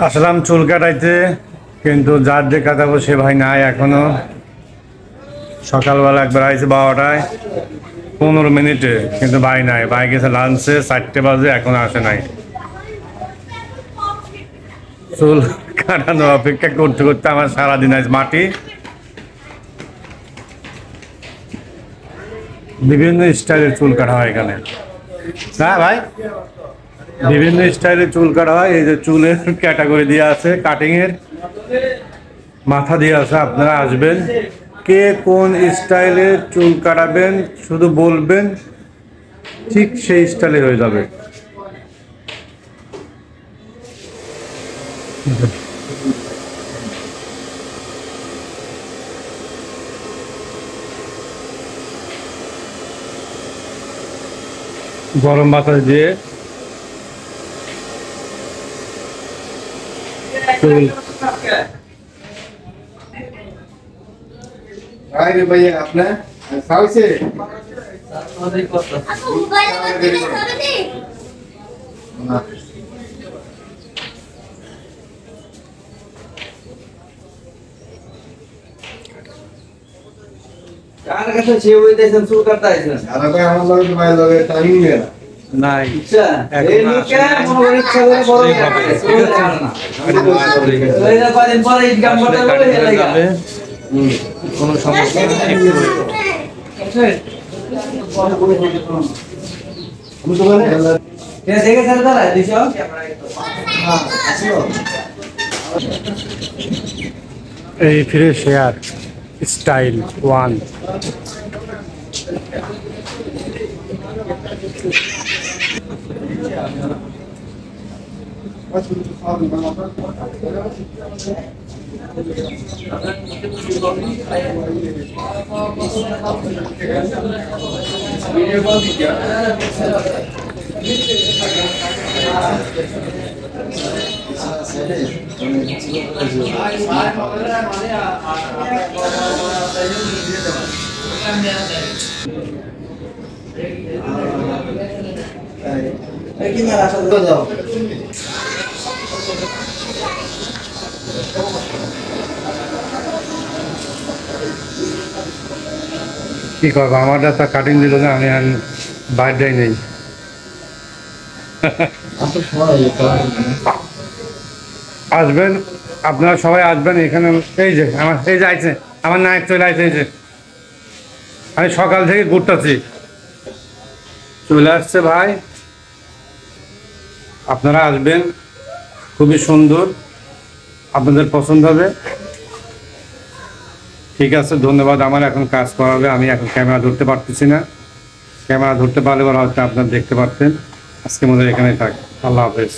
আসলাম চুল কাটাইতে, কিন্তু যার যে কাটাবো সে ভাই নাই এখনো। সকালবেলা একবার আইছে 12টায় 15 মিনিটে, কিন্তু ভাই নাই। ভাই গেছে লাঞ্চে 4টে বাজে, এখন আসে নাই। চুল কাটানো অপেক্ষা করতে করতে আমার সারাদিন আজ মাটি। বিভিন্ন স্টাইলের চুল কাটা হয় এখানে, না ভাই? বিভিন্ন স্টাইলের চুল কাটা হয়। এই যে চুলের ক্যাটাগরি দিয়ে আছে, কাটিং এর মাথা দিয়ে আছে। আপনারা আসবেন, কে কোন স্টাইলে চুল কাটাবেন শুধু বলবেন, ঠিক সেই স্টাইলে হয়ে যাবে। গরম বাতাস দিয়ে চুল भैया आपने साउथ से কার কাছে সে ওই দেশন শুরু করতে আইছেন আরে ভাই আমার লগে তো ভাই লগে টাইমিং নেই না নাই। আচ্ছা এই লোকে মনে ইচ্ছা করে বড় ওই না কদিন পরে ইনকাম করতে হবে এই লাগা কোনো সমস্যা নেই। আমি তো বলে কে দেখে স্যার দাঁড়া দিছো হ্যাঁ আসলো এই ফ্রেশ হেয়ার স্টাইল 1। কি মারা আসল দাও কি করবো, আমার একটা কাটিং দিল না, আমি আর বাইরে নেই। আসবেন, আপনারা সবাই আসবেন এখানে। এই যে আমার এই যে আইছে, আমার নায়ক চলে আসছে। এই যে আমি সকাল থেকে ঘুরতেছি, চলে আসছে ভাই। আপনারা আসবেন, খুবই সুন্দর, আপনাদের পছন্দ হবে। ঠিক আছে, ধন্যবাদ। আমার এখন কাজ করা হবে, আমি এখন ক্যামেরা ধরতে পারতেছি না। ক্যামেরা ধরতে পারলে হয়তো আপনারা দেখতে পারতেন। আজকে মধ্যে এখানে থাক। আল্লাহ হাফেজ।